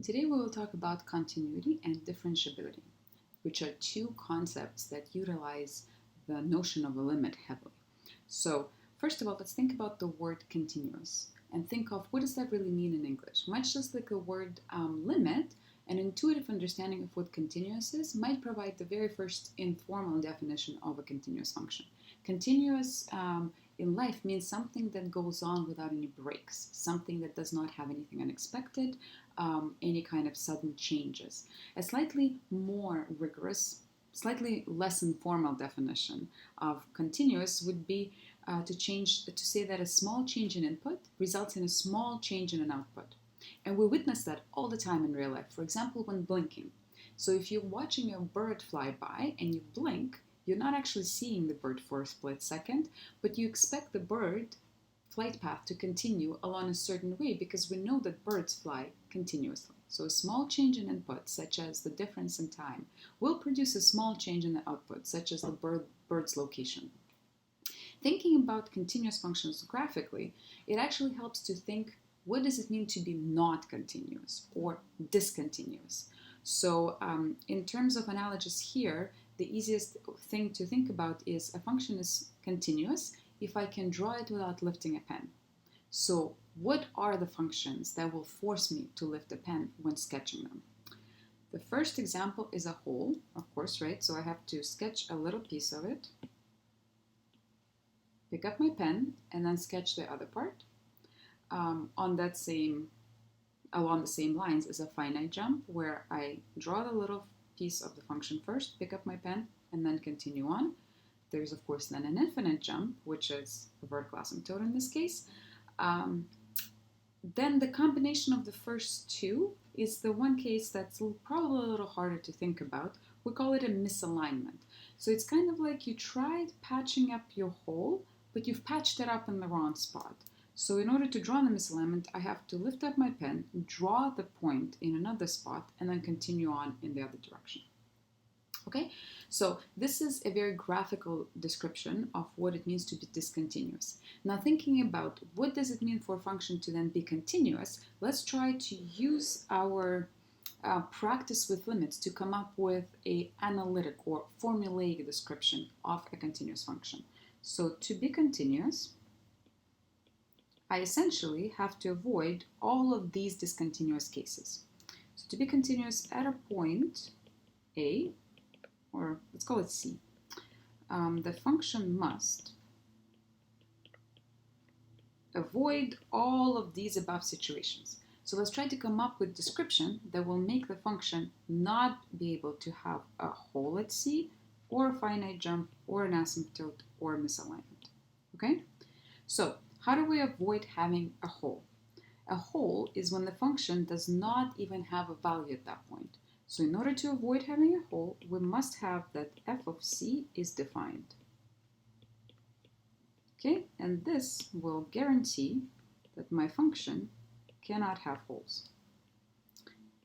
Today we will talk about continuity and differentiability, which are two concepts that utilize the notion of a limit heavily. So first of all, let's think about the word continuous and think of what does that really mean in English. Much just like the word limit, an intuitive understanding of what continuous is might provide the very first informal definition of a continuous function. Continuous in life means something that goes on without any breaks, something that does not have anything unexpected, any kind of sudden changes. A slightly more rigorous, slightly less informal definition of continuous would be to say that a small change in input results in a small change in an output. And we witness that all the time in real life. For example, when blinking. So if you're watching a bird fly by and you blink, you're not actually seeing the bird for a split second, but you expect the bird flight path to continue along a certain way because we know that birds fly continuously. So a small change in input, such as the difference in time, will produce a small change in the output, such as the bird's location. Thinking about continuous functions graphically, it actually helps to think, what does it mean to be not continuous or discontinuous? So in terms of analogies here, the easiest thing to think about is a function is continuous if I can draw it without lifting a pen. So what are the functions that will force me to lift a pen when sketching them? The first example is a hole, of course, right? So I have to sketch a little piece of it, pick up my pen, and then sketch the other part. Along the same lines is a finite jump, where I draw the little piece of the function first, pick up my pen, and then continue on. There's, of course, then an infinite jump, which is a vertical asymptote in this case. Then the combination of the first two is the one case that's probably a little harder to think about. We call it a misalignment. So it's kind of like you tried patching up your hole, but you've patched it up in the wrong spot. So in order to draw the misalignment, I have to lift up my pen, draw the point in another spot, and then continue on in the other direction. Okay, so this is a very graphical description of what it means to be discontinuous. Now thinking about what does it mean for a function to then be continuous, let's try to use our practice with limits to come up with an analytic or formulaic description of a continuous function. So to be continuous, I essentially have to avoid all of these discontinuous cases. So to be continuous at a point A, or let's call it C, the function must avoid all of these above situations. So let's try to come up with description that will make the function not be able to have a hole at C, or a finite jump, or an asymptote, or a misalignment. Okay? So how do we avoid having a hole? A hole is when the function does not even have a value at that point. So in order to avoid having a hole, we must have that f of c is defined. Okay, and this will guarantee that my function cannot have holes.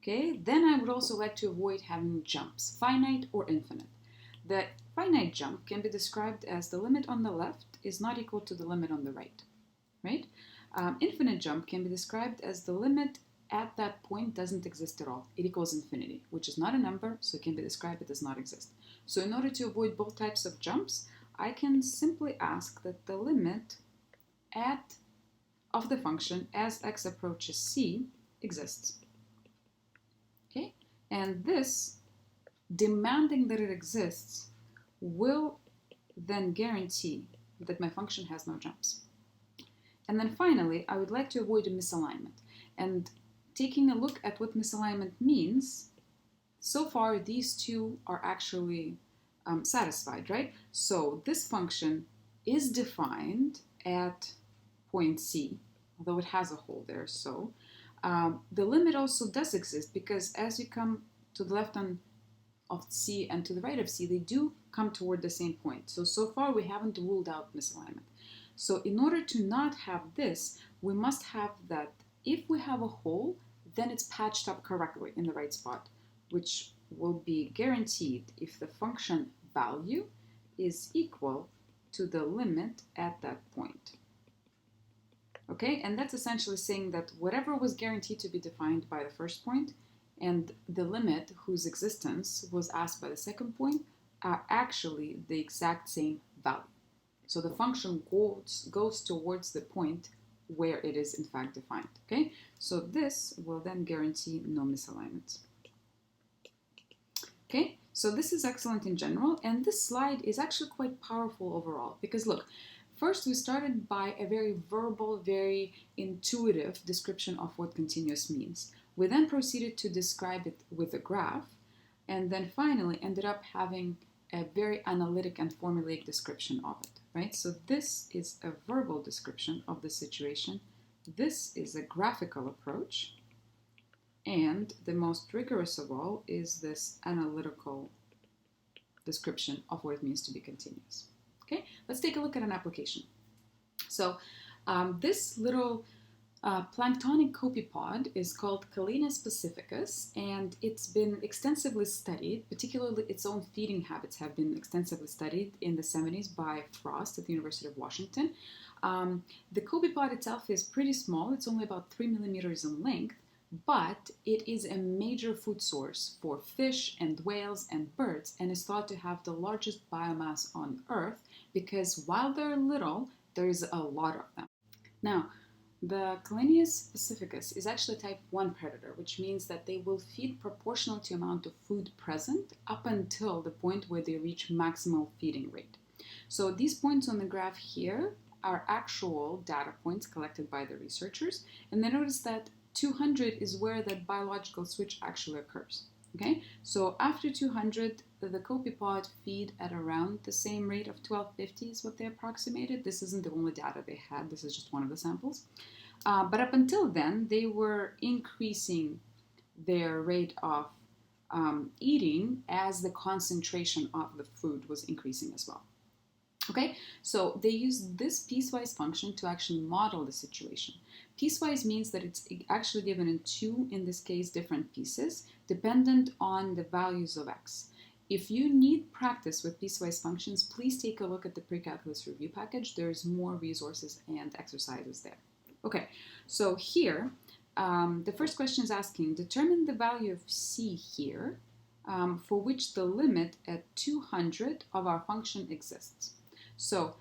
Okay, then I would also like to avoid having jumps, finite or infinite. The finite jump can be described as the limit on the left is not equal to the limit on the right. Right? Infinite jump can be described as the limit at that point doesn't exist at all. It equals infinity, which is not a number, so it can be described it does not exist. So in order to avoid both types of jumps, I can simply ask that the limit of the function as x approaches c exists. Okay? And this, demanding that it exists, will then guarantee that my function has no jumps. And then finally, I would like to avoid a misalignment. And taking a look at what misalignment means, so far these two are actually satisfied, right? So this function is defined at point C, although it has a hole there. So the limit also does exist because as you come to the left of C and to the right of C, they do come toward the same point. So far we haven't ruled out misalignment. So in order to not have this, we must have that if we have a hole, then it's patched up correctly in the right spot, which will be guaranteed if the function value is equal to the limit at that point. Okay, and that's essentially saying that whatever was guaranteed to be defined by the first point and the limit whose existence was asked by the second point are actually the exact same value. So the function goes towards the point where it is in fact defined. Okay, so this will then guarantee no misalignments. Okay, so this is excellent in general, and this slide is actually quite powerful overall because look, first we started by a very verbal, very intuitive description of what continuous means. We then proceeded to describe it with a graph, and then finally ended up having a very analytic and formulaic description of it, right? So this is a verbal description of the situation. This is a graphical approach. And the most rigorous of all is this analytical description of what it means to be continuous. Okay, let's take a look at an application. So this little planktonic copepod is called Calanus pacificus, and it's been extensively studied, particularly its own feeding habits have been extensively studied in the 70s by Frost at the University of Washington. The copepod itself is pretty small, it's only about 3 millimeters in length, but it is a major food source for fish and whales and birds and is thought to have the largest biomass on Earth because while they're little, there's a lot of them. Now, the Calanus pacificus is actually a type 1 predator, which means that they will feed proportional to the amount of food present up until the point where they reach maximal feeding rate. So these points on the graph here are actual data points collected by the researchers, and they notice that 200 is where that biological switch actually occurs. Okay, so after 200, the copepod feed at around the same rate of 1250 is what they approximated. This isn't the only data they had, this is just one of the samples. But up until then, they were increasing their rate of eating as the concentration of the food was increasing as well. Okay, so they use this piecewise function to actually model the situation. Piecewise means that it's actually given in two, in this case, different pieces, dependent on the values of x. If you need practice with piecewise functions, please take a look at the pre-calculus review package. There's more resources and exercises there. Okay, so here, the first question is asking, determine the value of c here for which the limit at 200 of our function exists. So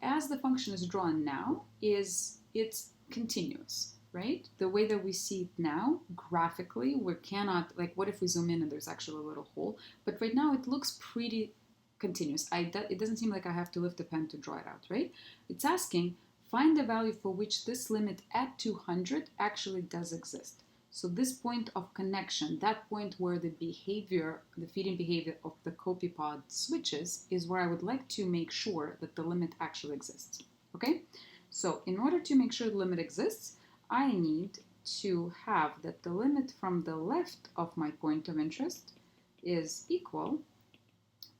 as the function is drawn now, it's continuous, right? The way that we see it now, graphically, we cannot, like what if we zoom in and there's actually a little hole? But right now it looks pretty continuous. It doesn't seem like I have to lift the pen to draw it out, right? It's asking, find the value for which this limit at 200 actually does exist. So this point of connection, that point where the behavior, the feeding behavior of the copepod switches, is where I would like to make sure that the limit actually exists. Okay? So in order to make sure the limit exists, I need to have that the limit from the left of my point of interest is equal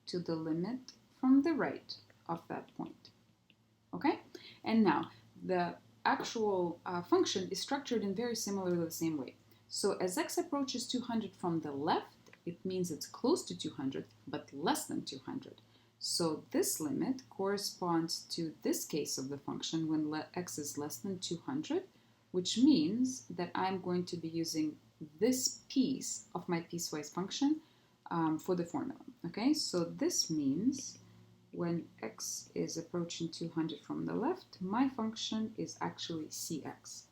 to the limit from the right of that point. Okay? And now, the actual function is structured in very similarly the same way. So as x approaches 200 from the left, it means it's close to 200, but less than 200. So this limit corresponds to this case of the function when x is less than 200, which means that I'm going to be using this piece of my piecewise function for the formula. Okay, so this means when x is approaching 200 from the left, my function is actually cx.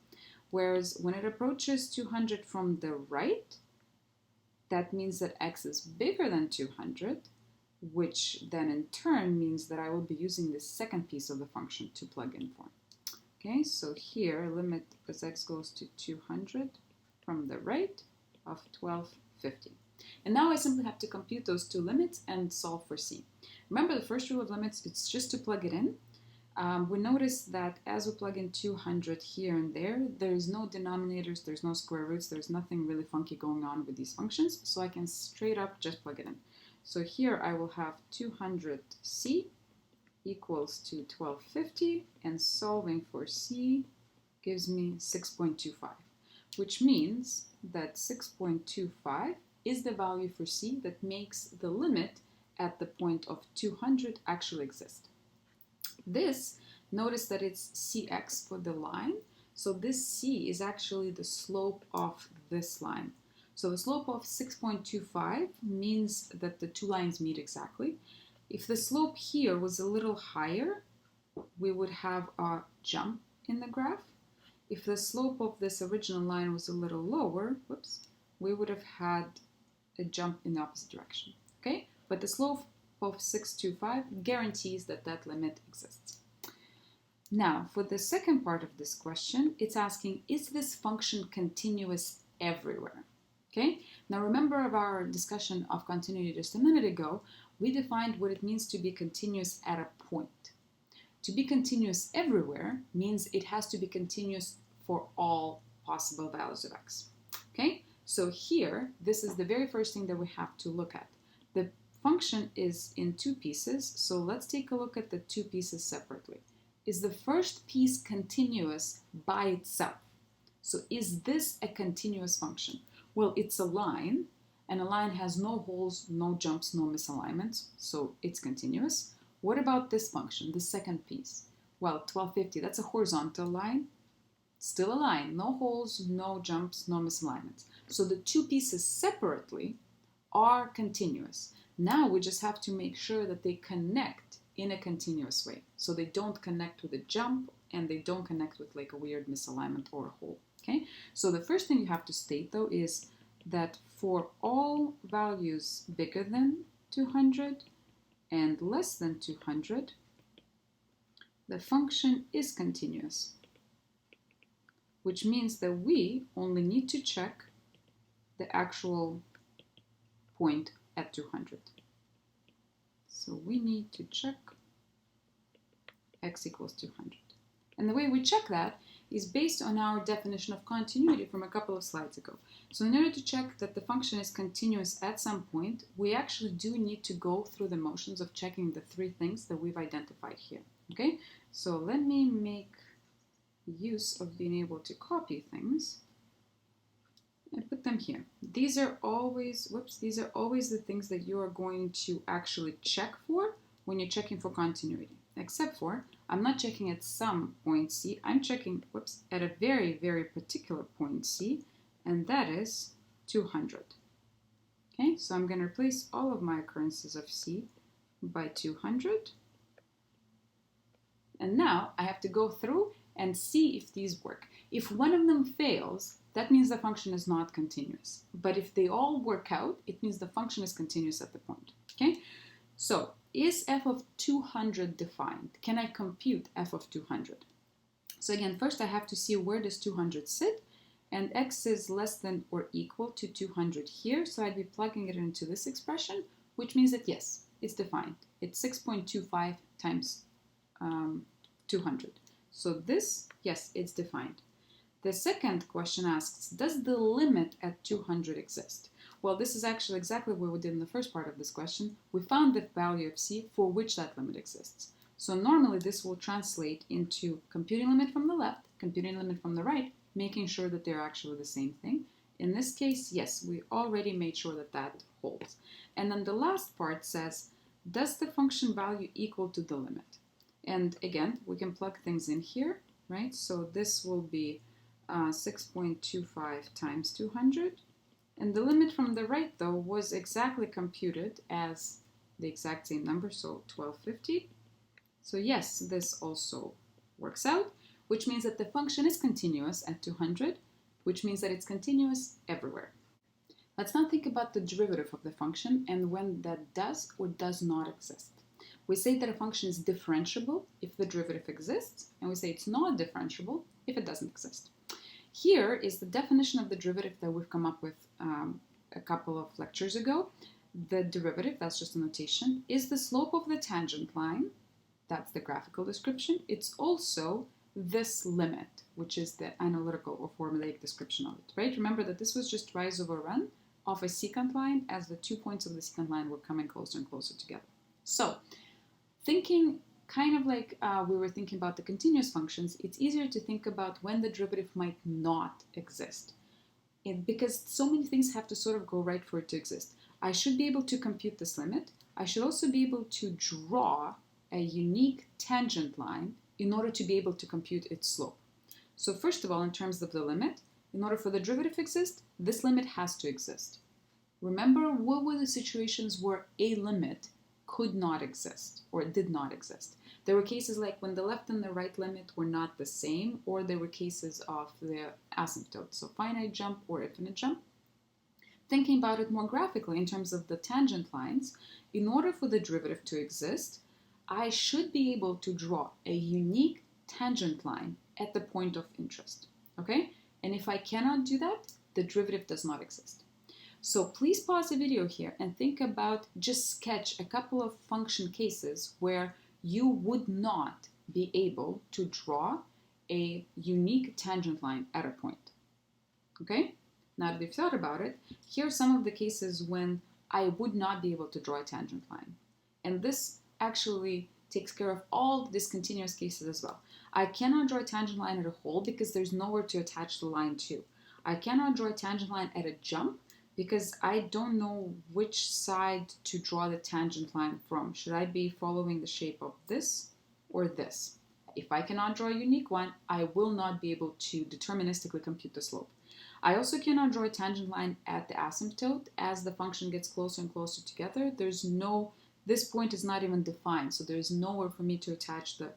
Whereas when it approaches 200 from the right, that means that x is bigger than 200, which then in turn means that I will be using this second piece of the function to plug in for. Okay, so here limit as x goes to 200 from the right of 1250. And now I simply have to compute those two limits and solve for c. Remember the first rule of limits, it's just to plug it in. We notice that as we plug in 200 here and there, there's no denominators, there's no square roots, there's nothing really funky going on with these functions, so I can straight up just plug it in. So here I will have 200c equals to 1250, and solving for c gives me 6.25, which means that 6.25 is the value for c that makes the limit at the point of 200 actually exist. This Notice that it's cx for the line. So this c is actually the slope of this line. So the slope of 6.25 means that the two lines meet exactly. If the slope here was a little higher, we would have a jump in the graph. If the slope of this original line was a little lower, we would have had a jump in the opposite direction, okay? But the slope of 625 guarantees that that limit exists. Now, for the second part of this question, it's asking, is this function continuous everywhere? Okay? Now remember our discussion of continuity just a minute ago, we defined what it means to be continuous at a point. To be continuous everywhere means it has to be continuous for all possible values of x. Okay? So here, this is the very first thing that we have to look at. The function is in two pieces, so let's take a look at the two pieces separately. Is the first piece continuous by itself? So is this a continuous function? Well, it's a line, and a line has no holes, no jumps, no misalignments, so it's continuous. What about this function, the second piece? Well, 1250, that's a horizontal line. Still a line, no holes, no jumps, no misalignments. So the two pieces separately are continuous. Now we just have to make sure that they connect in a continuous way. So they don't connect with a jump and they don't connect with like a weird misalignment or a hole. Okay? So the first thing you have to state though is that for all values bigger than 200 and less than 200, the function is continuous, which means that we only need to check the actual point at 200. So we need to check x equals 200. And the way we check that is based on our definition of continuity from a couple of slides ago. So in order to check that the function is continuous at some point, we actually do need to go through the motions of checking the three things that we've identified here. Okay, so let me make use of being able to copy things and put them here. These are always, these are always the things that you are going to actually check for when you're checking for continuity. Except for, I'm not checking at some point C, I'm checking, at a very, very particular point C, and that is 200. Okay, so I'm going to replace all of my occurrences of C by 200. And now I have to go through and see if these work. If one of them fails, that means the function is not continuous. But if they all work out, it means the function is continuous at the point. Okay, so is f of 200 defined? Can I compute f of 200? So again, first I have to see where does 200 sit, and x is less than or equal to 200 here, so I'd be plugging it into this expression, which means that yes, it's defined. It's 6.25 times 200. So this, yes, it's defined. The second question asks, does the limit at 200 exist? Well, this is actually exactly what we did in the first part of this question. We found the value of c for which that limit exists. So normally this will translate into computing limit from the left, computing limit from the right, making sure that they're actually the same thing. In this case, yes, we already made sure that that holds. And then the last part says, does the function value equal to the limit? And again, we can plug things in here, right? So this will be 6.25 times 200. And the limit from the right, though, was exactly computed as the exact same number, so 1250. So yes, this also works out, which means that the function is continuous at 200, which means that it's continuous everywhere. Let's now think about the derivative of the function and when that does or does not exist. We say that a function is differentiable if the derivative exists, and we say it's not differentiable if it doesn't exist. Here is the definition of the derivative that we've come up with a couple of lectures ago. The derivative, that's just a notation, is the slope of the tangent line. That's the graphical description. It's also this limit, which is the analytical or formulaic description of it, right? Remember that this was just rise over run of a secant line as the 2 points of the secant line were coming closer and closer together. So, thinking kind of like we were thinking about the continuous functions, it's easier to think about when the derivative might not exist. Because so many things have to sort of go right for it to exist. I should be able to compute this limit. I should also be able to draw a unique tangent line in order to be able to compute its slope. So first of all, in terms of the limit, in order for the derivative to exist, this limit has to exist. Remember, what were the situations where a limit could not exist or did not exist? There were cases like when the left and the right limit were not the same, or there were cases of the asymptote, so finite jump or infinite jump. Thinking about it more graphically in terms of the tangent lines, in order for the derivative to exist, I should be able to draw a unique tangent line at the point of interest, okay? And if I cannot do that, the derivative does not exist. So please pause the video here and think about, just sketch a couple of function cases where you would not be able to draw a unique tangent line at a point, okay? Now that we've thought about it, here are some of the cases when I would not be able to draw a tangent line. And this actually takes care of all discontinuous cases as well. I cannot draw a tangent line at a hole because there's nowhere to attach the line to. I cannot draw a tangent line at a jump because I don't know which side to draw the tangent line from. Should I be following the shape of this or this? If I cannot draw a unique one, I will not be able to deterministically compute the slope. I also cannot draw a tangent line at the asymptote. As the function gets closer and closer together, this point is not even defined, so there's nowhere for me to attach the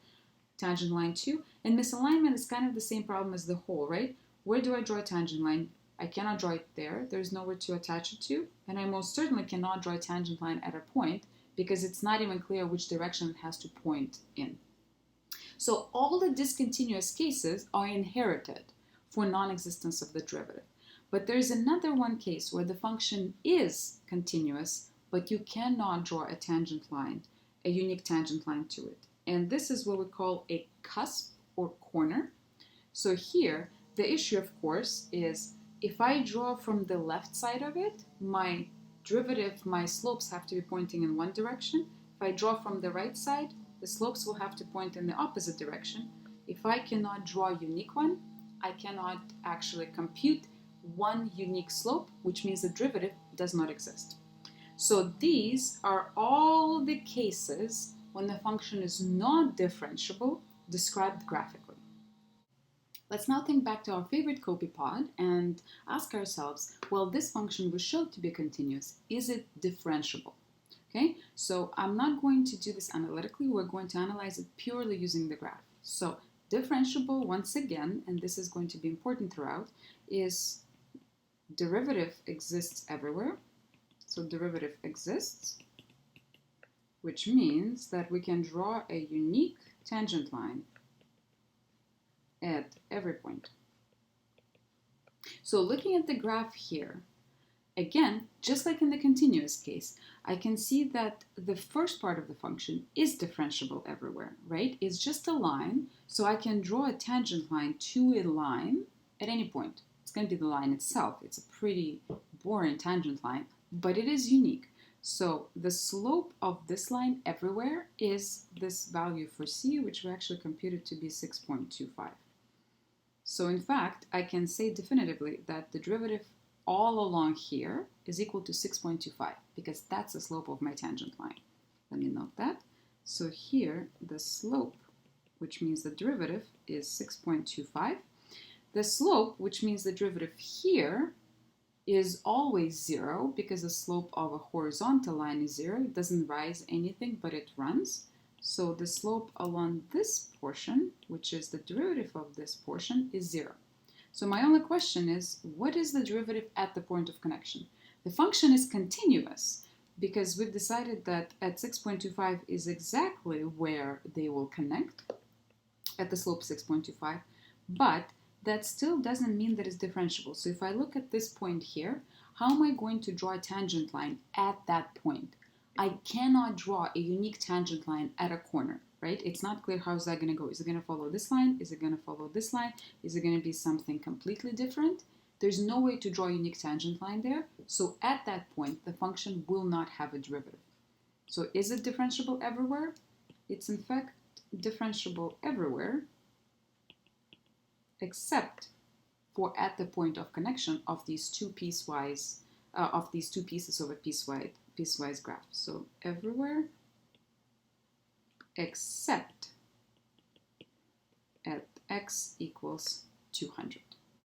tangent line to. And misalignment is kind of the same problem as the hole, right? Where do I draw a tangent line? I cannot draw it there. There's nowhere to attach it to. And I most certainly cannot draw a tangent line at a point because it's not even clear which direction it has to point in. So all the discontinuous cases are inherited for non-existence of the derivative. But there's another one case where the function is continuous, but you cannot draw a tangent line, a unique tangent line to it. And this is what we call a cusp or corner. So here, the issue, of course, is if I draw from the left side of it, my derivative, my slopes have to be pointing in one direction. If I draw from the right side, the slopes will have to point in the opposite direction. If I cannot draw a unique one, I cannot actually compute one unique slope, which means the derivative does not exist. So these are all the cases when the function is not differentiable, described graphically. Let's now think back to our favorite copypod and ask ourselves, well, this function was shown to be continuous. Is it differentiable? Okay, so I'm not going to do this analytically. We're going to analyze it purely using the graph. So differentiable, once again, and this is going to be important throughout, is derivative exists everywhere. So derivative exists, which means that we can draw a unique tangent line at every point. So looking at the graph here, again, just like in the continuous case, I can see that the first part of the function is differentiable everywhere, right? It's just a line, so I can draw a tangent line to a line at any point. It's going to be the line itself. It's a pretty boring tangent line, but it is unique. So the slope of this line everywhere is this value for c, which we actually computed to be 6.25. So in fact, I can say definitively that the derivative all along here is equal to 6.25 because that's the slope of my tangent line. Let me note that. So here, the slope, which means the derivative, is 6.25. The slope, which means the derivative here, is always 0 because the slope of a horizontal line is 0. It doesn't rise anything, but it runs. So the slope along this portion, which is the derivative of this portion, is 0. So my only question is, what is the derivative at the point of connection? The function is continuous because we've decided that at 6.25 is exactly where they will connect at the slope 6.25, but that still doesn't mean that it's differentiable. So if I look at this point here, how am I going to draw a tangent line at that point? I cannot draw a unique tangent line at a corner, right? It's not clear how is that going to go. Is it going to follow this line? Is it going to follow this line? Is it going to be something completely different? There's no way to draw a unique tangent line there. So at that point, the function will not have a derivative. So is it differentiable everywhere? It's in fact differentiable everywhere, except for at the point of connection of these two pieces of a piecewise graph. So everywhere except at x equals 200.